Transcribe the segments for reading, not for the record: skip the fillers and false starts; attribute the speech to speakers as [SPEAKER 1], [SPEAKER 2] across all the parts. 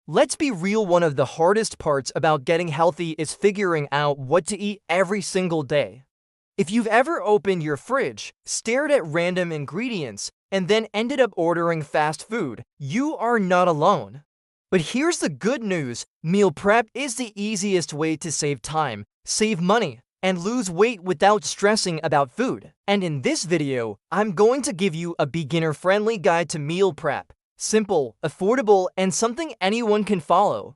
[SPEAKER 1] Let's be real, one of the hardest parts about getting healthy is figuring out what to eat every single day. If you've ever opened your fridge, stared at random ingredients, and then ended up ordering fast food, you are not alone. But here's the good news: meal prep is the easiest way to save time, save money, and lose weight without stressing about food. And in this video, I'm going to give you a beginner-friendly guide to meal prep. Simple, affordable, and something anyone can follow.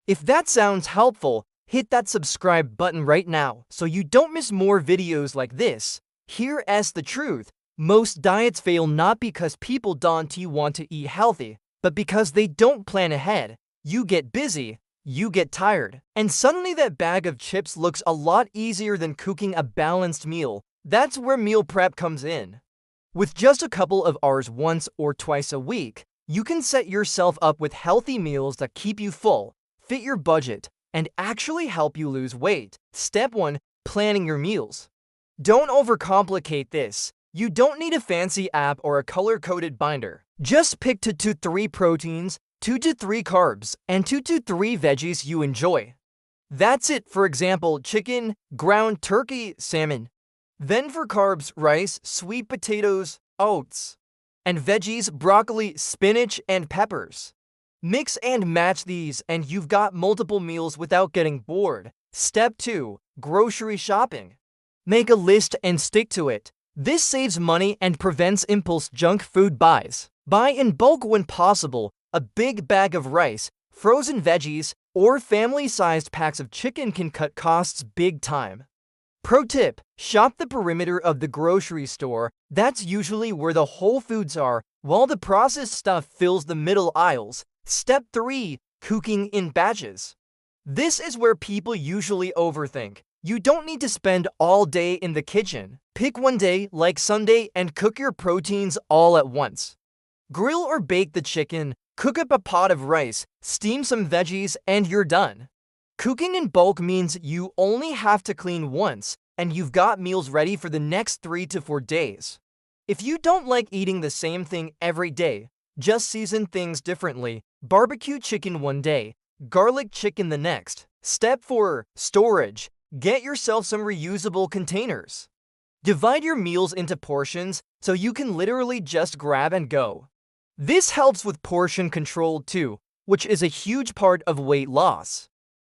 [SPEAKER 1] If that sounds helpful, hit that subscribe button right now so you don't miss more videos like this. Here's the truth: most diets fail not because people don't want to eat healthy, but because they don't plan ahead. You get busy, you get tired, and suddenly that bag of chips looks a lot easier than cooking a balanced meal. That's where meal prep comes in. With just a couple of hours once or twice a week, you can set yourself up with healthy meals that keep you full, fit your budget, and actually help you lose weight. Step 1. Planning your meals. Don't overcomplicate this. You don't need a fancy app or a color-coded binder. Just pick 2 to 3 proteins, 2 to 3 carbs, and 2 to 3 veggies you enjoy. That's it. For example, chicken, ground turkey, salmon. Then for carbs, rice, sweet potatoes, oats. And veggies, broccoli, spinach, and peppers. Mix and match these, and you've got multiple meals without getting bored. Step 2. Grocery shopping. Make a list and stick to it. This saves money and prevents impulse junk food buys. Buy in bulk when possible. A big bag of rice, frozen veggies, or family-sized packs of chicken can cut costs big time. Pro tip: shop the perimeter of the grocery store. That's usually where the whole foods are, while the processed stuff fills the middle aisles. Step 3. Cooking in batches. This is where people usually overthink. You don't need to spend all day in the kitchen. Pick one day, like Sunday, and cook your proteins all at once. Grill or bake the chicken, cook up a pot of rice, steam some veggies, and you're done. Cooking in bulk means you only have to clean once, and you've got meals ready for the next 3 to 4 days. If you don't like eating the same thing every day, just season things differently. Barbecue chicken one day, garlic chicken the next. Step 4. Storage. Get yourself some reusable containers. Divide your meals into portions so you can literally just grab and go. This helps with portion control too, which is a huge part of weight loss.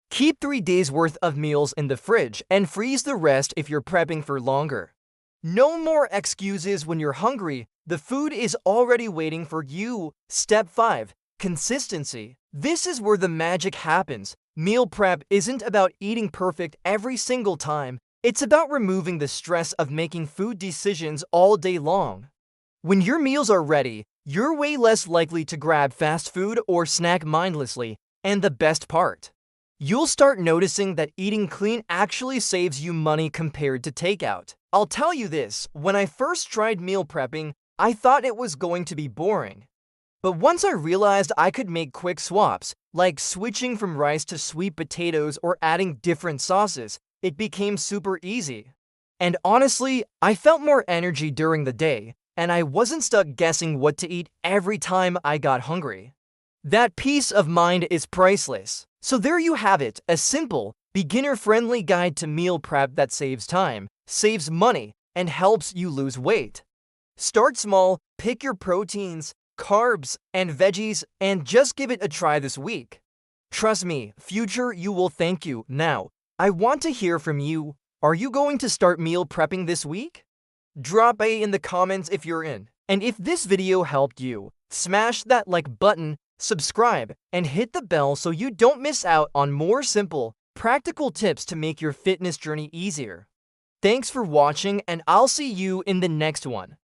[SPEAKER 1] Keep 3 days worth of meals in the fridge and freeze the rest if you're prepping for longer. No more excuses when you're hungry. The food is already waiting for you. Step 5. Consistency. This is where the magic happens. Meal prep isn't about eating perfect every single time. It's about removing the stress of making food decisions all day long. When your meals are ready, you're way less likely to grab fast food or snack mindlessly. And the best part: you'll start noticing that eating clean actually saves you money compared to takeout. I'll tell you this, when I first tried meal prepping, I thought it was going to be boring. But once I realized I could make quick swaps, like switching from rice to sweet potatoes or adding different sauces, it became super easy. And honestly, I felt more energy during the day, and I wasn't stuck guessing what to eat every time I got hungry. That peace of mind is priceless. So there you have it, a simple, beginner-friendly guide to meal prep that saves time, saves money, and helps you lose weight. Start small, pick your proteins, carbs, and veggies, and just give it a try this week. Trust me, future you will thank you. Now, I want to hear from you. Are you going to start meal prepping this week? Drop a in the comments if you're in. And if this video helped you, smash that like button, subscribe, and hit the bell so you don't miss out on more simple, practical tips to make your fitness journey easier. Thanks for watching, and I'll see you in the next one.